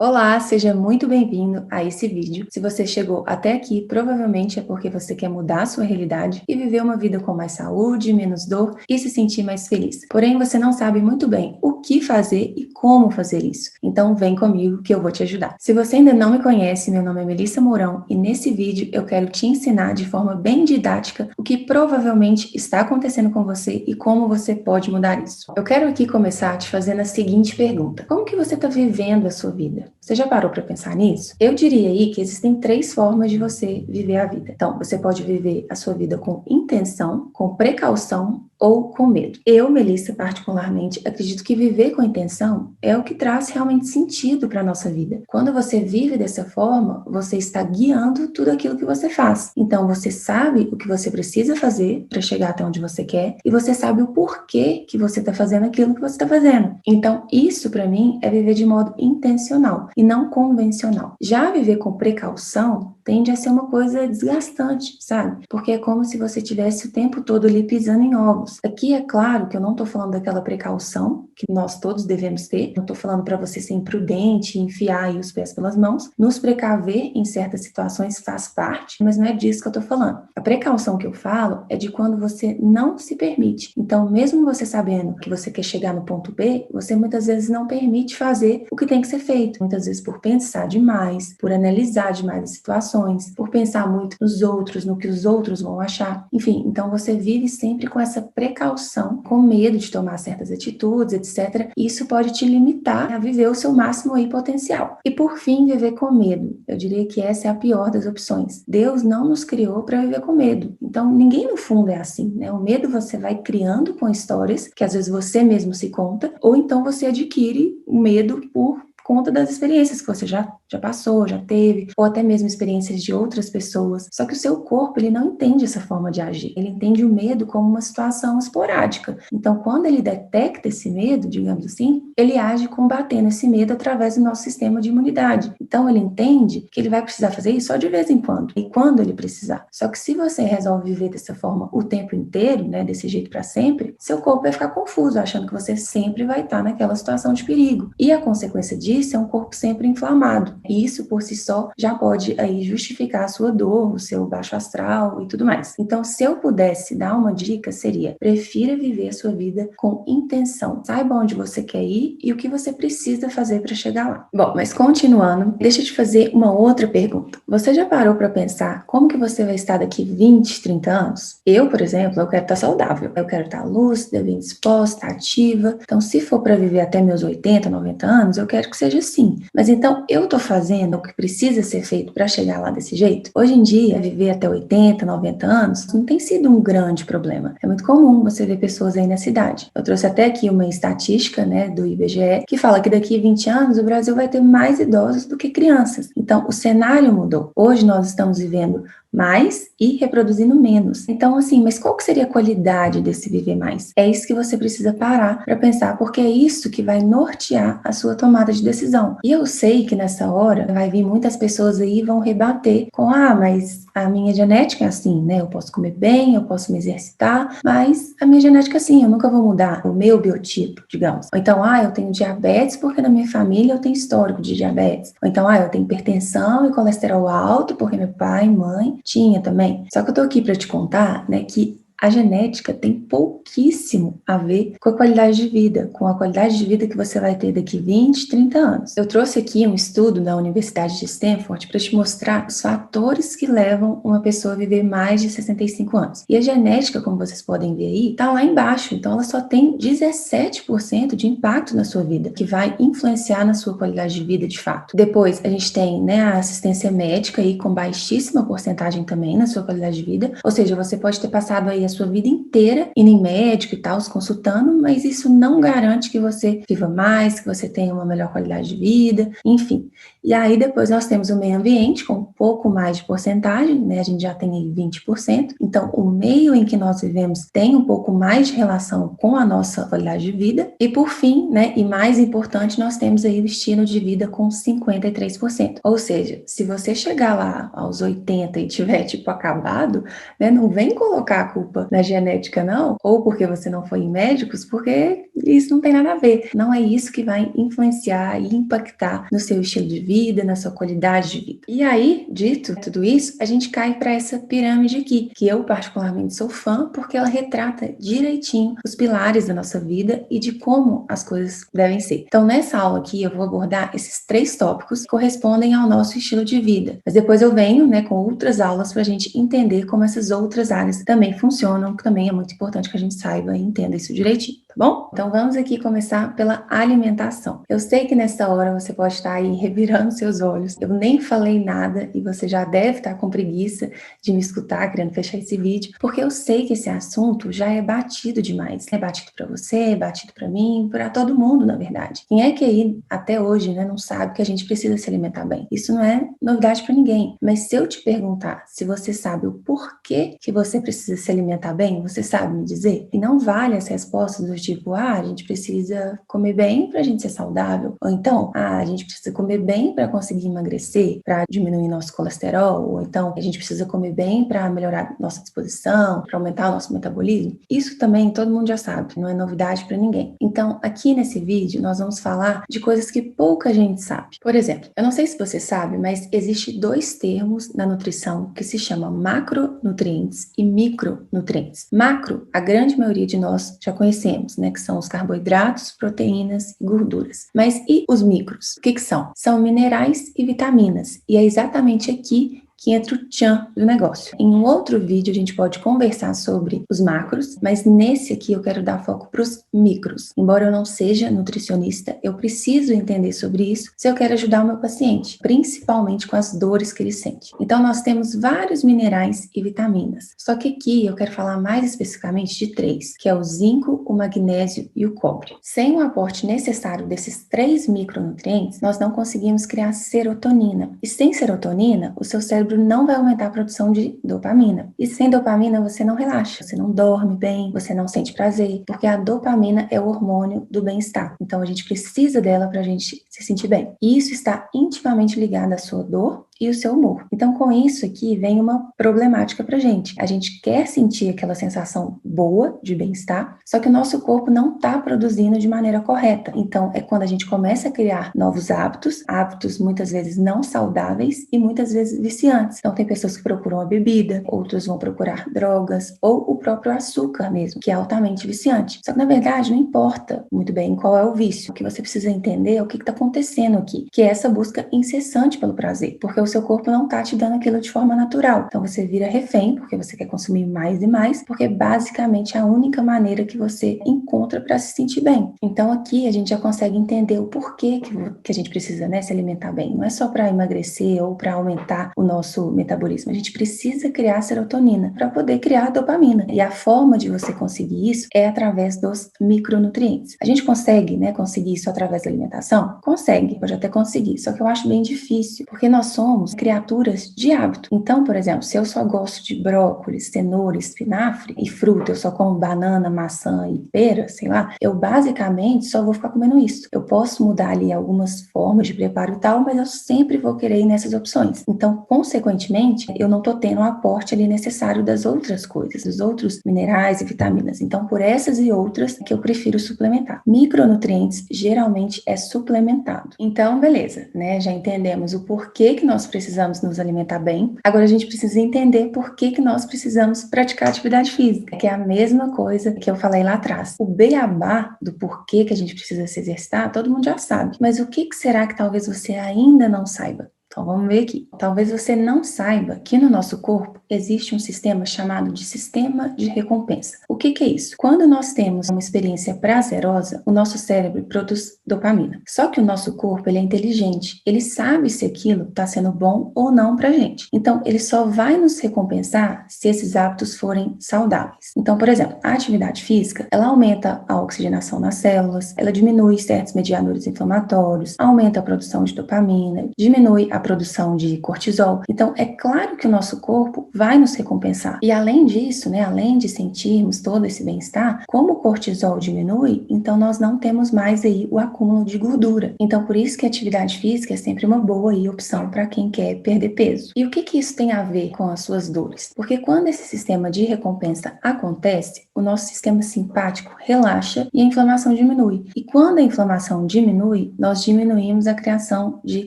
Olá, seja muito bem-vindo a esse vídeo. Se você chegou até aqui, provavelmente é porque você quer mudar a sua realidade e viver uma vida com mais saúde, menos dor e se sentir mais feliz. Porém, você não sabe muito bem o que fazer e como fazer isso. Então, vem comigo que eu vou te ajudar. Se você ainda não me conhece, meu nome é Melissa Mourão e nesse vídeo eu quero te ensinar de forma bem didática o que provavelmente está acontecendo com você e como você pode mudar isso. Eu quero aqui começar te fazendo a seguinte pergunta: como que você está vivendo a sua vida? Você já parou para pensar nisso? Eu diria aí que existem três formas de você viver a vida. Então, você pode viver a sua vida com intenção, com precaução ou com medo. Eu, Melissa, particularmente, acredito que viver com intenção é o que traz realmente sentido para a nossa vida. Quando você vive dessa forma, você está guiando tudo aquilo que você faz. Então, você sabe o que você precisa fazer para chegar até onde você quer e você sabe o porquê que você está fazendo aquilo que você está fazendo. Então, isso para mim é viver de modo intencional e não convencional. Já viver com precaução tende a ser uma coisa desgastante, sabe? Porque é como se você tivesse o tempo todo ali pisando em ovos. Aqui é claro que eu não estou falando daquela precaução que nós todos devemos ter. Não estou falando para você ser imprudente, enfiar aí os pés pelas mãos. Nos precaver em certas situações faz parte, mas não é disso que eu estou falando. A precaução que eu falo é de quando você não se permite. Então, mesmo você sabendo que você quer chegar no ponto B, você muitas vezes não permite fazer o que tem que ser feito. Muitas vezes por pensar demais, por analisar demais as situações, por pensar muito nos outros, no que os outros vão achar. Enfim, então você vive sempre com essa precaução, com medo de tomar certas atitudes, etc. E isso pode te limitar a viver o seu máximo aí potencial. E por fim, viver com medo. Eu diria que essa é a pior das opções. Deus não nos criou para viver com medo. Então, ninguém no fundo é assim, né? O medo você vai criando com histórias que às vezes você mesmo se conta, ou então você adquire o medo por conta das experiências que você já passou, já teve, ou até mesmo experiências de outras pessoas. Só que o seu corpo, ele não entende essa forma de agir. Ele entende o medo como uma situação esporádica. Então, quando ele detecta esse medo, digamos assim, ele age combatendo esse medo através do nosso sistema de imunidade. Então, ele entende que ele vai precisar fazer isso só de vez em quando, e quando ele precisar. Só que se você resolve viver dessa forma o tempo inteiro, né, desse jeito para sempre, seu corpo vai ficar confuso, achando que você sempre vai estar naquela situação de perigo. E a consequência disso é um corpo sempre inflamado. E isso por si só já pode aí justificar a sua dor, o seu baixo astral e tudo mais. Então, se eu pudesse dar uma dica, seria: prefira viver a sua vida com intenção. Saiba onde você quer ir e o que você precisa fazer para chegar lá. Bom, mas continuando, deixa eu te fazer uma outra pergunta. Você já parou para pensar como que você vai estar daqui 20, 30 anos? Eu, por exemplo, eu quero estar saudável. Eu quero estar lúcida, bem disposta, ativa. Então, se for para viver até meus 80, 90 anos, eu quero que seja assim. Mas então, eu tô fazendo o que precisa ser feito para chegar lá desse jeito? Hoje em dia, viver até 80, 90 anos não tem sido um grande problema. É muito comum você ver pessoas aí na cidade. Eu trouxe até aqui uma estatística, né, do IBGE, que fala que daqui a 20 anos o Brasil vai ter mais idosos do que crianças. Então, o cenário mudou. Hoje nós estamos vivendo mais e reproduzindo menos. Então, assim, mas qual que seria a qualidade desse viver mais? É isso que você precisa parar para pensar, porque é isso que vai nortear a sua tomada de decisão. E eu sei que nessa hora vai vir muitas pessoas aí e vão rebater com: mas a minha genética é assim, né? Eu posso comer bem, eu posso me exercitar, mas a minha genética é assim, eu nunca vou mudar o meu biotipo, digamos. Ou então, eu tenho diabetes porque na minha família eu tenho histórico de diabetes. Ou então, eu tenho hipertensão e colesterol alto porque meu pai e mãe tinha também. Só que eu tô aqui para te contar, né, que a genética tem pouquíssimo a ver com a qualidade de vida, com a qualidade de vida que você vai ter daqui 20, 30 anos. Eu trouxe aqui um estudo da Universidade de Stanford para te mostrar os fatores que levam uma pessoa a viver mais de 65 anos. E a genética, como vocês podem ver aí, tá lá embaixo. Então, ela só tem 17% de impacto na sua vida, que vai influenciar na sua qualidade de vida de fato. Depois, a gente tem, né, a assistência médica aí com baixíssima porcentagem também na sua qualidade de vida. Ou seja, você pode ter passado aí a sua vida inteira indo em médico e tal, se consultando, mas isso não garante que você viva mais, que você tenha uma melhor qualidade de vida, enfim. E aí depois nós temos o meio ambiente com um pouco mais de porcentagem, né? A gente já tem aí 20%. Então, o meio em que nós vivemos tem um pouco mais de relação com a nossa qualidade de vida. E por fim, né, e mais importante, nós temos aí o estilo de vida com 53%. Ou seja, se você chegar lá aos 80 e tiver tipo acabado, né, não vem colocar a culpa culpa na genética, não, ou porque você não foi em médicos, porque isso não tem nada a ver. Não é isso que vai influenciar e impactar no seu estilo de vida, na sua qualidade de vida. E aí, dito tudo isso, a gente cai para essa pirâmide aqui, que eu particularmente sou fã, porque ela retrata direitinho os pilares da nossa vida e de como as coisas devem ser. Então, nessa aula aqui, eu vou abordar esses 3 tópicos que correspondem ao nosso estilo de vida. Mas depois eu venho, com outras aulas para a gente entender como essas outras áreas também funcionam, que também é muito importante que a gente saiba e entenda isso direitinho, tá bom? Então, vamos aqui começar pela alimentação. Eu sei que nessa hora você pode estar aí revirando seus olhos. Eu nem falei nada e você já deve estar com preguiça de me escutar, querendo fechar esse vídeo, porque eu sei que esse assunto já é batido demais. É batido para você, é batido para mim, para todo mundo, na verdade. Quem é que aí, até hoje, não sabe que a gente precisa se alimentar bem? Isso não é novidade para ninguém. Mas se eu te perguntar se você sabe o porquê que você precisa se alimentar bem, você sabe me dizer? E não vale as respostas do tipo, a gente precisa comer bem para a gente ser saudável. Ou então, a gente precisa comer bem para conseguir emagrecer, para diminuir nosso colesterol. Ou então, a gente precisa comer bem para melhorar nossa disposição, para aumentar o nosso metabolismo. Isso também todo mundo já sabe, não é novidade para ninguém. Então, aqui nesse vídeo, nós vamos falar de coisas que pouca gente sabe. Por exemplo, eu não sei se você sabe, mas existe 2 termos na nutrição que se chamam macronutrientes e micronutrientes. Macro, a grande maioria de nós já conhecemos, que são os carboidratos, proteínas e gorduras. Mas e os micros? O que são? São minerais e vitaminas. E é exatamente aqui que entra o tchan do negócio. Em um outro vídeo a gente pode conversar sobre os macros, mas nesse aqui eu quero dar foco para os micros. Embora eu não seja nutricionista, eu preciso entender sobre isso se eu quero ajudar o meu paciente, principalmente com as dores que ele sente. Então nós temos vários minerais e vitaminas, só que aqui eu quero falar mais especificamente de 3, que é o zinco, o magnésio e o cobre. Sem o aporte necessário desses 3 micronutrientes, nós não conseguimos criar serotonina. E sem serotonina, o seu cérebro não vai aumentar a produção de dopamina. E sem dopamina você não relaxa, você não dorme bem, você não sente prazer, porque a dopamina é o hormônio do bem-estar. Então a gente precisa dela para a gente se sentir bem. E isso está intimamente ligado à sua dor e o seu humor. Então, com isso aqui, vem uma problemática pra gente. A gente quer sentir aquela sensação boa de bem-estar, só que o nosso corpo não está produzindo de maneira correta. Então, é quando a gente começa a criar novos hábitos muitas vezes não saudáveis e muitas vezes viciantes. Então, tem pessoas que procuram a bebida, outros vão procurar drogas ou o próprio açúcar mesmo, que é altamente viciante. Só que, na verdade, não importa muito bem qual é o vício. O que você precisa entender é o que está acontecendo aqui, que é essa busca incessante pelo prazer, porque o seu corpo não tá te dando aquilo de forma natural. Então você vira refém, porque você quer consumir mais e mais, porque basicamente é a única maneira que você encontra para se sentir bem. Então aqui a gente já consegue entender o porquê que a gente precisa, se alimentar bem. Não é só para emagrecer ou para aumentar o nosso metabolismo. A gente precisa criar serotonina para poder criar dopamina. E a forma de você conseguir isso é através dos micronutrientes. A gente consegue, conseguir isso através da alimentação? Consegue, pode até conseguir, só que eu acho bem difícil, porque nós somos criaturas de hábito. Então, por exemplo, se eu só gosto de brócolis, cenoura, espinafre e fruta, eu só como banana, maçã e pera, sei lá, eu basicamente só vou ficar comendo isso. Eu posso mudar ali algumas formas de preparo e tal, mas eu sempre vou querer ir nessas opções. Então, consequentemente, eu não tô tendo o aporte ali necessário das outras coisas, dos outros minerais e vitaminas. Então, por essas e outras que eu prefiro suplementar. Micronutrientes geralmente é suplementado. Então, beleza, já entendemos o porquê que nós precisamos nos alimentar bem. Agora a gente precisa entender por que nós precisamos praticar atividade física, que é a mesma coisa que eu falei lá atrás. O beabá do porquê que a gente precisa se exercitar, todo mundo já sabe. Mas o que será que talvez você ainda não saiba? Então vamos ver aqui. Talvez você não saiba que no nosso corpo existe um sistema chamado de sistema de recompensa. O que é isso? Quando nós temos uma experiência prazerosa, o nosso cérebro produz dopamina. Só que o nosso corpo, ele é inteligente. Ele sabe se aquilo está sendo bom ou não pra gente. Então, ele só vai nos recompensar se esses hábitos forem saudáveis. Então, por exemplo, a atividade física, ela aumenta a oxigenação nas células, ela diminui certos mediadores inflamatórios, aumenta a produção de dopamina, diminui a produção de cortisol. Então, é claro que o nosso corpo vai nos recompensar. E além disso, né, além de sentirmos todo esse bem-estar, como o cortisol diminui, então nós não temos mais aí o acúmulo de gordura. Então, por isso que a atividade física é sempre uma boa aí opção para quem quer perder peso. E o que isso tem a ver com as suas dores? Porque quando esse sistema de recompensa acontece, o nosso sistema simpático relaxa e a inflamação diminui. E quando a inflamação diminui, nós diminuímos a criação de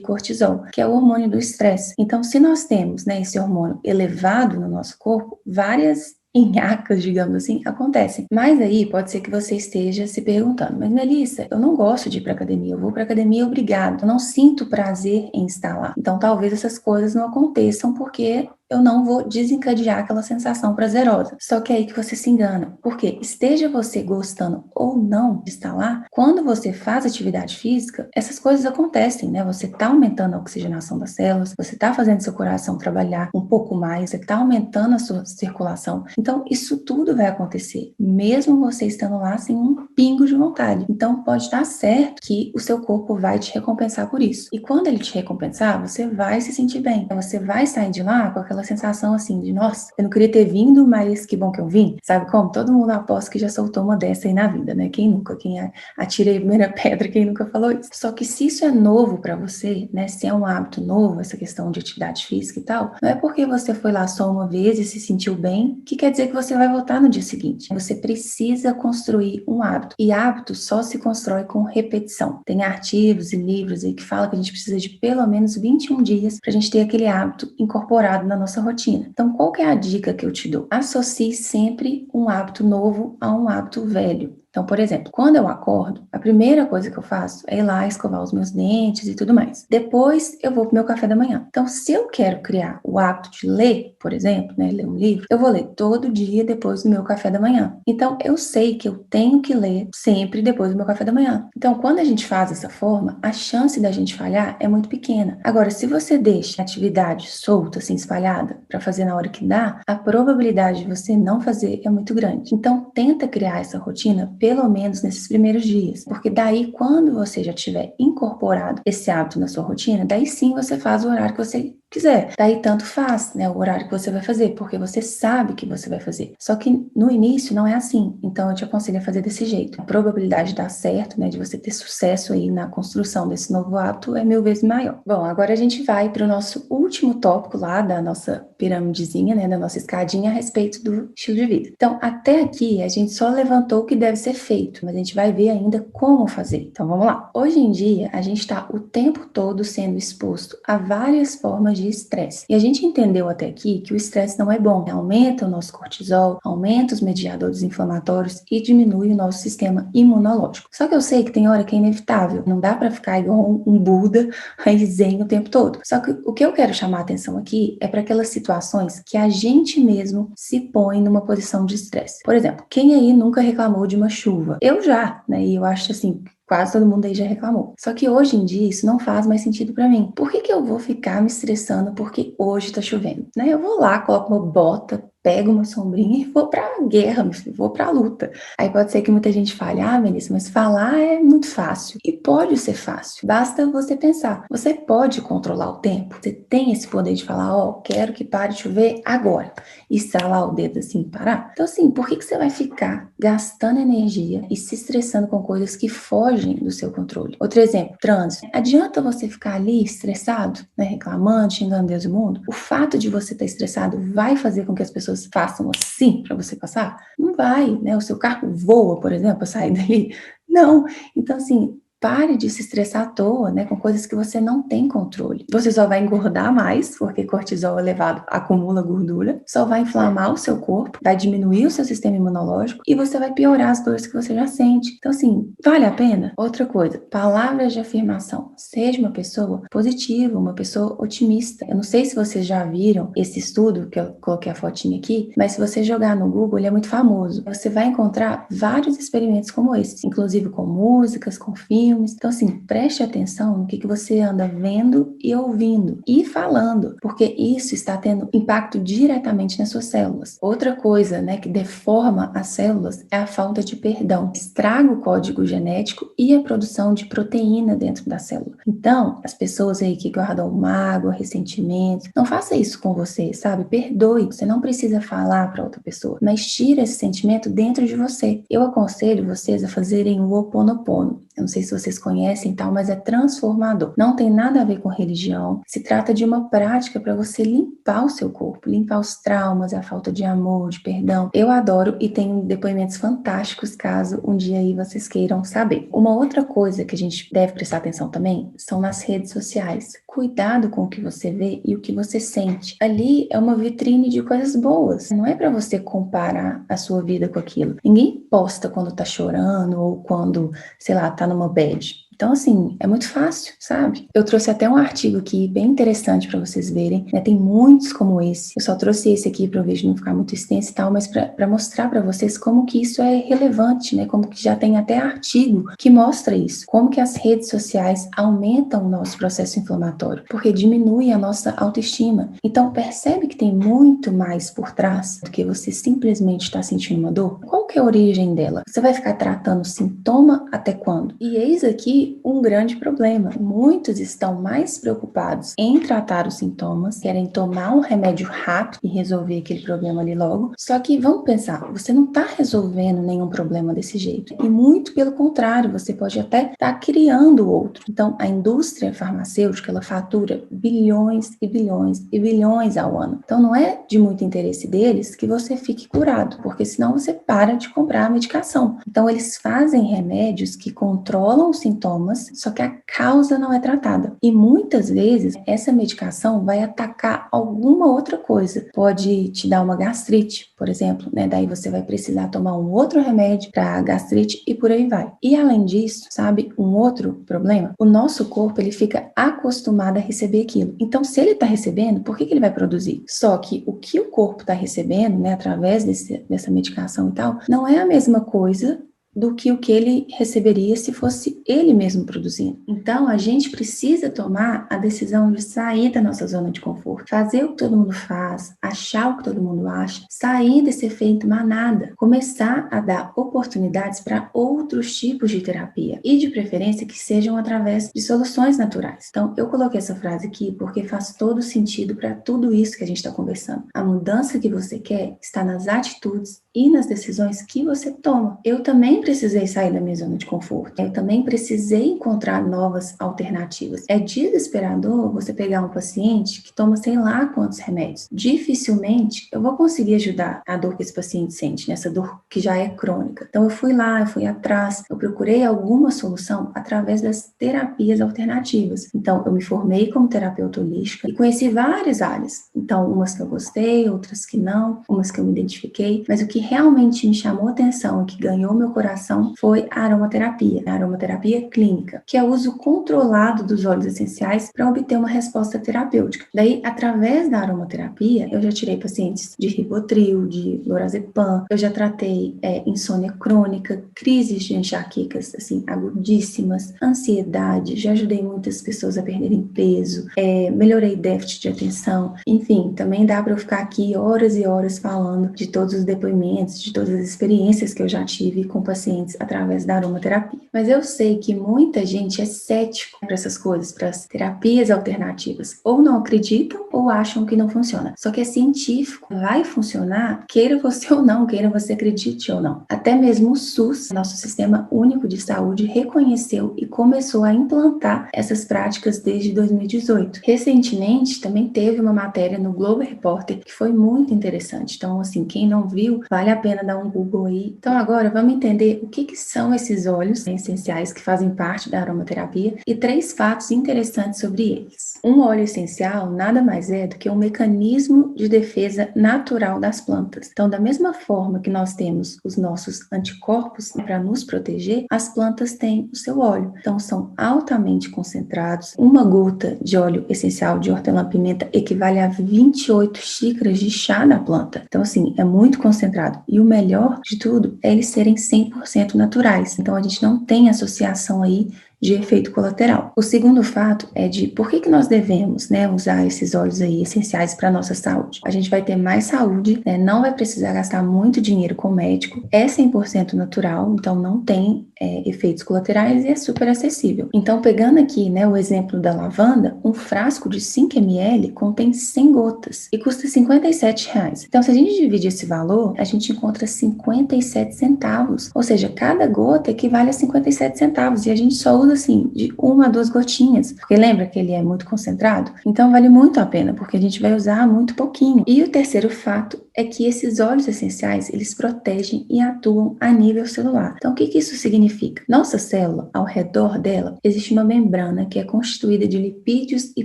cortisol, que é o hormônio do estresse. Então, se nós temos, né, esse hormônio elevado no nosso corpo, várias nhacas, digamos assim, acontecem. Mas aí pode ser que você esteja se perguntando, mas Melissa, eu não gosto de ir para academia, eu vou para academia obrigado, eu não sinto prazer em estar lá. Então talvez essas coisas não aconteçam porque eu não vou desencadear aquela sensação prazerosa. Só que é aí que você se engana. Porque esteja você gostando ou não de estar lá, quando você faz atividade física, essas coisas acontecem, né? Você está aumentando a oxigenação das células, você está fazendo seu coração trabalhar um pouco mais, você está aumentando a sua circulação. Então, isso tudo vai acontecer, mesmo você estando lá sem um pingo de vontade. Então, pode estar certo que o seu corpo vai te recompensar por isso. E quando ele te recompensar, você vai se sentir bem. Então, você vai sair de lá com aquela sensação assim de, nossa, eu não queria ter vindo, mas que bom que eu vim. Sabe como? Todo mundo aposta que já soltou uma dessa aí na vida, né? Quem nunca? Quem atira a primeira pedra, quem nunca falou isso? Só que se isso é novo pra você, né? Se é um hábito novo, essa questão de atividade física e tal, não é porque você foi lá só uma vez e se sentiu bem, que quer dizer que você vai voltar no dia seguinte. Você precisa construir um hábito. E hábito só se constrói com repetição. Tem artigos e livros aí que falam que a gente precisa de pelo menos 21 dias pra gente ter aquele hábito incorporado na nossa rotina. Então, qual que é a dica que eu te dou? Associe sempre um hábito novo a um hábito velho. Então, por exemplo, quando eu acordo, a primeira coisa que eu faço é ir lá escovar os meus dentes e tudo mais. Depois, eu vou pro meu café da manhã. Então, se eu quero criar o hábito de ler, por exemplo, né, ler um livro, eu vou ler todo dia depois do meu café da manhã. Então, eu sei que eu tenho que ler sempre depois do meu café da manhã. Então, quando a gente faz dessa forma, a chance da gente falhar é muito pequena. Agora, se você deixa a atividade solta, assim, espalhada, para fazer na hora que dá, a probabilidade de você não fazer é muito grande. Então, tenta criar essa rotina pelo menos nesses primeiros dias, porque daí quando você já tiver incorporado esse hábito na sua rotina, daí sim você faz o horário que você quiser. Daí tanto faz, né, o horário que você vai fazer, porque você sabe que você vai fazer. Só que no início não é assim, então eu te aconselho a fazer desse jeito. A probabilidade de dar certo, né, de você ter sucesso aí na construção desse novo hábito é 1000 vezes maior. Bom, agora a gente vai para o nosso último tópico lá da nossa piramidezinha, né, da nossa escadinha a respeito do estilo de vida. Então, até aqui a gente só levantou o que deve ser feito, mas a gente vai ver ainda como fazer. Então, vamos lá. Hoje em dia, a gente está o tempo todo sendo exposto a várias formas de estresse. E a gente entendeu até aqui que o estresse não é bom. Aumenta o nosso cortisol, aumenta os mediadores inflamatórios e diminui o nosso sistema imunológico. Só que eu sei que tem hora que é inevitável. Não dá para ficar igual um Buda aí zen o tempo todo. Só que o que eu quero chamar a atenção aqui é para aquelas situações que a gente mesmo se põe numa posição de estresse. Por exemplo, quem aí nunca reclamou de uma chuva? Eu já, né? E eu acho assim, quase todo mundo aí já reclamou. Só que hoje em dia isso não faz mais sentido pra mim. Por que eu vou ficar me estressando porque hoje tá chovendo? Né? Eu vou lá, coloco uma bota, pego uma sombrinha e vou pra guerra, meu filho, vou pra luta. Aí pode ser que muita gente fale, Melissa, mas falar é muito fácil. E pode ser fácil. Basta você pensar. Você pode controlar o tempo. Você tem esse poder de falar, quero que pare de chover agora. E estralar o dedo assim, parar. Então assim, por que você vai ficar gastando energia e se estressando com coisas que fogem do seu controle? Outro exemplo, trânsito. Adianta você ficar ali estressado, né, reclamando, xingando Deus e o mundo? O fato de você estar estressado vai fazer com que as pessoas façam assim para você passar? Não vai, né? O seu carro voa, por exemplo, para sair dali? Não. Então, assim, pare de se estressar à toa, né, com coisas que você não tem controle. Você só vai engordar mais, porque cortisol elevado acumula gordura, só vai inflamar o seu corpo, vai diminuir o seu sistema imunológico e você vai piorar as dores que você já sente. Então, assim, vale a pena? Outra coisa, palavras de afirmação. Seja uma pessoa positiva, uma pessoa otimista. Eu não sei se vocês já viram esse estudo, que eu coloquei a fotinha aqui, mas se você jogar no Google, ele é muito famoso. Você vai encontrar vários experimentos como esse, inclusive com músicas, com filmes, filmes. Então, assim, preste atenção no que você anda vendo e ouvindo e falando, porque isso está tendo impacto diretamente nas suas células. Outra coisa, né, que deforma as células é a falta de perdão. Estraga o código genético e a produção de proteína dentro da célula. Então, as pessoas aí que guardam mágoa, ressentimento, não faça isso com você, sabe? Perdoe. Você não precisa falar para outra pessoa, mas tira esse sentimento dentro de você. Eu aconselho vocês a fazerem o Ho Oponopono. Eu não sei se vocês conhecem e tal, mas é transformador. Não tem nada a ver com religião. Se trata de uma prática para você limpar o seu corpo, limpar os traumas, a falta de amor, de perdão. Eu adoro e tenho depoimentos fantásticos caso um dia aí vocês queiram saber. Uma outra coisa que a gente deve prestar atenção também são nas redes sociais. Cuidado com o que você vê e o que você sente. Ali é uma vitrine de coisas boas. Não é para você comparar a sua vida com aquilo. Ninguém posta quando tá chorando ou quando, sei lá, tá numa bad. Então, assim, é muito fácil, sabe? Eu trouxe até um artigo aqui bem interessante para vocês verem, né? Tem muitos como esse. Eu só trouxe esse aqui para o vídeo não ficar muito extenso e tal, mas para mostrar para vocês como que isso é relevante, né? Como que já tem até artigo que mostra isso. Como que as redes sociais aumentam o nosso processo inflamatório, porque diminui a nossa autoestima. Então, percebe que tem muito mais por trás do que você simplesmente está sentindo uma dor? Qual que é a origem dela? Você vai ficar tratando o sintoma até quando? E eis aqui um grande problema. Muitos estão mais preocupados em tratar os sintomas, querem tomar um remédio rápido e resolver aquele problema ali logo. Só que vamos pensar, você não está resolvendo nenhum problema desse jeito. E muito pelo contrário, você pode até estar criando outro. Então, a indústria farmacêutica, ela fatura bilhões e bilhões e bilhões ao ano. Então, não é de muito interesse deles que você fique curado, porque senão você para de comprar a medicação. Então, eles fazem remédios que controlam os sintomas, só que a causa não é tratada. E muitas vezes essa medicação vai atacar alguma outra coisa. Pode te dar uma gastrite, por exemplo, né? Daí você vai precisar tomar um outro remédio para gastrite e por aí vai. E além disso, sabe, um outro problema? O nosso corpo, ele fica acostumado a receber aquilo. Então, se ele está recebendo, por que ele vai produzir? Só que o que o corpo está recebendo, né, através dessa medicação e tal, não é a mesma coisa do que o que ele receberia se fosse ele mesmo produzindo. Então, a gente precisa tomar a decisão de sair da nossa zona de conforto, fazer o que todo mundo faz, achar o que todo mundo acha, sair desse efeito manada, começar a dar oportunidades para outros tipos de terapia e, de preferência, que sejam através de soluções naturais. Então, eu coloquei essa frase aqui porque faz todo sentido para tudo isso que a gente está conversando. A mudança que você quer está nas atitudes e nas decisões que você toma. Eu também precisei sair da minha zona de conforto. Eu também precisei encontrar novas alternativas. É desesperador você pegar um paciente que toma sei lá quantos remédios. Dificilmente eu vou conseguir ajudar a dor que esse paciente sente, nessa dor que já é crônica. Então eu fui lá, eu fui atrás, eu procurei alguma solução através das terapias alternativas. Então eu me formei como terapeuta holística e conheci várias áreas. Então umas que eu gostei, outras que não, umas que eu me identifiquei, mas o que realmente me chamou a atenção e que ganhou meu coração foi a aromaterapia clínica, que é o uso controlado dos óleos essenciais para obter uma resposta terapêutica. Daí, através da aromaterapia, eu já tirei pacientes de Rivotril, de lorazepam, eu já tratei insônia crônica, crises de enxaquecas, assim, agudíssimas, ansiedade, já ajudei muitas pessoas a perderem peso, melhorei déficit de atenção, enfim, também dá para eu ficar aqui horas e horas falando de todos os depoimentos, de todas as experiências que eu já tive com pacientes através da aromaterapia. Mas eu sei que muita gente é cético para essas coisas, para as terapias alternativas. Ou não acreditam ou acham que não funciona. Só que é científico, vai funcionar, queira você ou não, queira você acredite ou não. Até mesmo o SUS, nosso Sistema Único de Saúde, reconheceu e começou a implantar essas práticas desde 2018. Recentemente, também teve uma matéria no Globo Repórter que foi muito interessante. Então, assim, quem não viu, vale a pena dar um Google aí. Então, agora vamos entender o que são esses óleos essenciais que fazem parte da aromaterapia e 3 fatos interessantes sobre eles. Um óleo essencial nada mais é do que um mecanismo de defesa natural das plantas. Então, da mesma forma que nós temos os nossos anticorpos para nos proteger, as plantas têm o seu óleo. Então, são altamente concentrados. Uma gota de óleo essencial de hortelã-pimenta equivale a 28 xícaras de chá da planta. Então, assim, é muito concentrado. E o melhor de tudo é eles serem 100% naturais. Então, a gente não tem associação aí de efeito colateral. O segundo fato é de por que nós devemos, né, usar esses óleos aí essenciais para a nossa saúde. A gente vai ter mais saúde, né, não vai precisar gastar muito dinheiro com médico, é 100% natural, então não tem efeitos colaterais e é super acessível. Então, pegando aqui, né, o exemplo da lavanda, um frasco de 5 ml contém 100 gotas e custa R$ 57. Então, se a gente divide esse valor, a gente encontra 57 centavos, ou seja, cada gota equivale a 57 centavos e a gente só usa assim de 1 a 2 gotinhas, porque lembra que ele é muito concentrado? Então, vale muito a pena, porque a gente vai usar muito pouquinho. E o terceiro fato é que esses óleos essenciais, eles protegem e atuam a nível celular. Então, o que isso significa? Nossa célula, ao redor dela, existe uma membrana que é constituída de lipídios e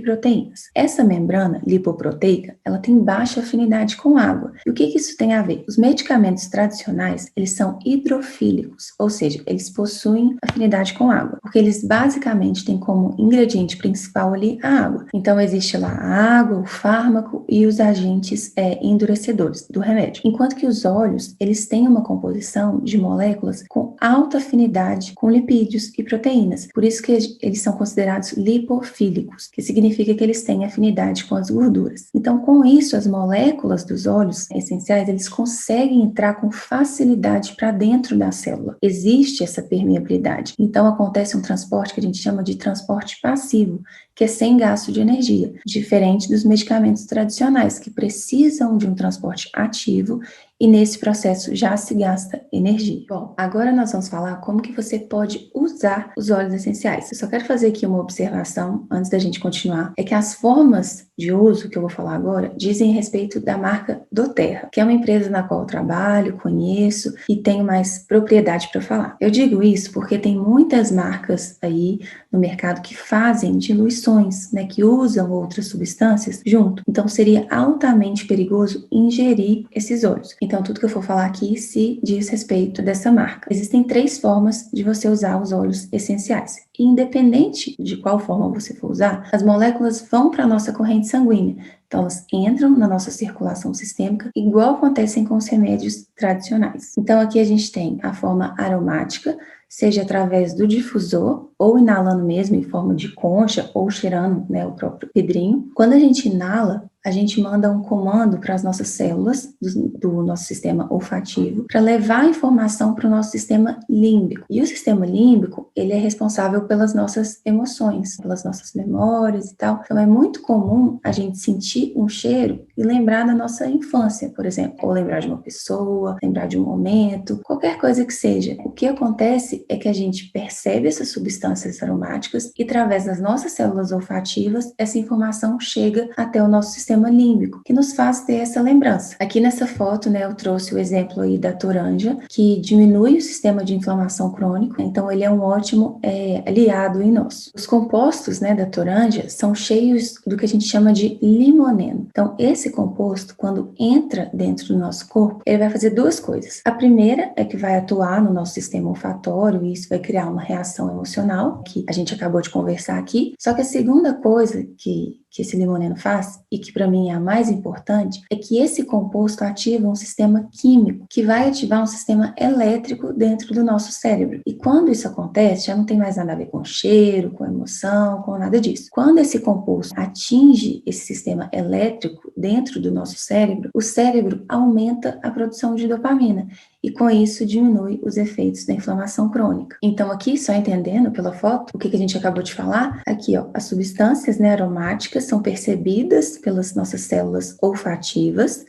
proteínas. Essa membrana lipoproteica, ela tem baixa afinidade com água. E o que isso tem a ver? Os medicamentos tradicionais, eles são hidrofílicos, ou seja, eles possuem afinidade com água, porque eles basicamente têm como ingrediente principal ali a água. Então, existe lá a água, o fármaco e os agentes endurecedores do remédio. Enquanto que os óleos, eles têm uma composição de moléculas com alta afinidade com lipídios e proteínas. Por isso que eles são considerados lipofílicos, que significa que eles têm afinidade com as gorduras. Então, com isso, as moléculas dos óleos essenciais, eles conseguem entrar com facilidade para dentro da célula. Existe essa permeabilidade. Então, acontece um transporte que a gente chama de transporte passivo, que é sem gasto de energia, diferente dos medicamentos tradicionais, que precisam de um transporte ativo e nesse processo já se gasta energia. Bom, agora nós vamos falar como que você pode usar os óleos essenciais. Eu só quero fazer aqui uma observação antes da gente continuar, é que as formas de uso que eu vou falar agora dizem respeito da marca doTERRA, que é uma empresa na qual eu trabalho, conheço e tenho mais propriedade para falar. Eu digo isso porque tem muitas marcas aí no mercado que fazem diluições, né, que usam outras substâncias junto. Então seria altamente perigoso ingerir esses óleos. Então, tudo que eu for falar aqui se diz respeito dessa marca. Existem 3 formas de você usar os óleos essenciais. E independente de qual forma você for usar, as moléculas vão para a nossa corrente sanguínea. Então, elas entram na nossa circulação sistêmica, igual acontecem com os remédios tradicionais. Então, aqui a gente tem a forma aromática, seja através do difusor, ou inalando mesmo em forma de concha, ou cheirando, né, o próprio vidrinho. Quando a gente inala, a gente manda um comando para as nossas células do nosso sistema olfativo para levar a informação para o nosso sistema límbico. E o sistema límbico, ele é responsável pelas nossas emoções, pelas nossas memórias e tal. Então, é muito comum a gente sentir um cheiro e lembrar da nossa infância, por exemplo, ou lembrar de uma pessoa, lembrar de um momento, qualquer coisa que seja. O que acontece é que a gente percebe essas substâncias aromáticas e, através das nossas células olfativas, essa informação chega até o nosso sistema límbico, que nos faz ter essa lembrança. Aqui nessa foto, né, eu trouxe o exemplo aí da toranja, que diminui o sistema de inflamação crônico, então ele é um ótimo aliado em nós. Os compostos, né, da toranja são cheios do que a gente chama de limoneno. Então, esse composto, quando entra dentro do nosso corpo, ele vai fazer 2 coisas. A primeira é que vai atuar no nosso sistema olfatório e isso vai criar uma reação emocional, que a gente acabou de conversar aqui. Só que a segunda coisa que esse limoneno faz, e que para mim é a mais importante, é que esse composto ativa um sistema químico que vai ativar um sistema elétrico dentro do nosso cérebro. E quando isso acontece, já não tem mais nada a ver com cheiro, com emoção, com nada disso. Quando esse composto atinge esse sistema elétrico dentro do nosso cérebro, o cérebro aumenta a produção de dopamina. E com isso diminui os efeitos da inflamação crônica. Então aqui, só entendendo pela foto, o que a gente acabou de falar, aqui ó, as substâncias, né, aromáticas são percebidas pelas nossas células olfativas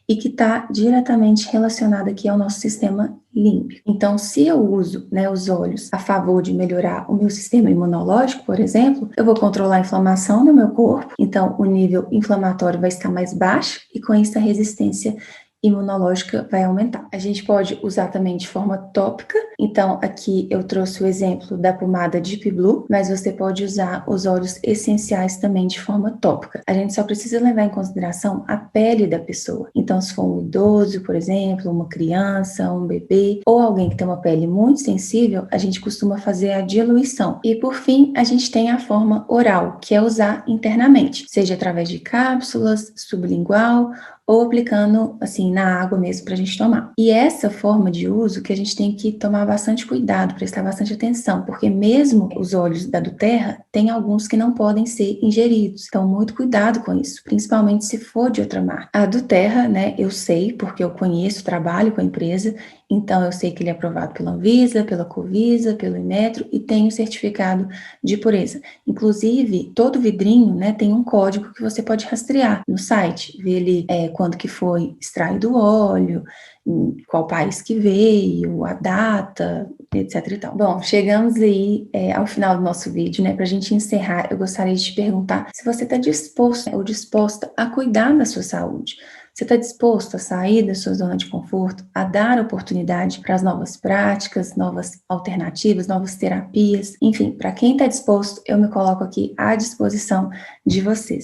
e que está diretamente relacionada aqui ao nosso sistema límbico. Então, se eu uso, né, os óleos a favor de melhorar o meu sistema imunológico, por exemplo, eu vou controlar a inflamação no meu corpo, então o nível inflamatório vai estar mais baixo e com isso a resistência imunológica vai aumentar. A gente pode usar também de forma tópica, então aqui eu trouxe o exemplo da pomada Deep Blue, mas você pode usar os óleos essenciais também de forma tópica. A gente só precisa levar em consideração a pele da pessoa. Então, se for um idoso, por exemplo, uma criança, um bebê, ou alguém que tem uma pele muito sensível, a gente costuma fazer a diluição. E por fim, a gente tem a forma oral, que é usar internamente, seja através de cápsulas, sublingual, ou aplicando assim na água mesmo para a gente tomar. E essa forma de uso que a gente tem que tomar bastante cuidado, prestar bastante atenção, porque mesmo os óleos da doTERRA, tem alguns que não podem ser ingeridos. Então, muito cuidado com isso, principalmente se for de outra marca. A doTERRA, né, eu sei, porque eu conheço, trabalho com a empresa, então eu sei que ele é aprovado pela Anvisa, pela Covisa, pelo Inmetro e tem o certificado de pureza. Inclusive, todo vidrinho, né, tem um código que você pode rastrear no site, ver ali quando que foi extraído o óleo, em qual país que veio, a data, etc e tal. Bom, chegamos aí ao final do nosso vídeo, né? Para a gente encerrar, eu gostaria de te perguntar se você está disposto ou disposta a cuidar da sua saúde. Você está disposto a sair da sua zona de conforto, a dar oportunidade para as novas práticas, novas alternativas, novas terapias? Enfim, para quem está disposto, eu me coloco aqui à disposição de vocês.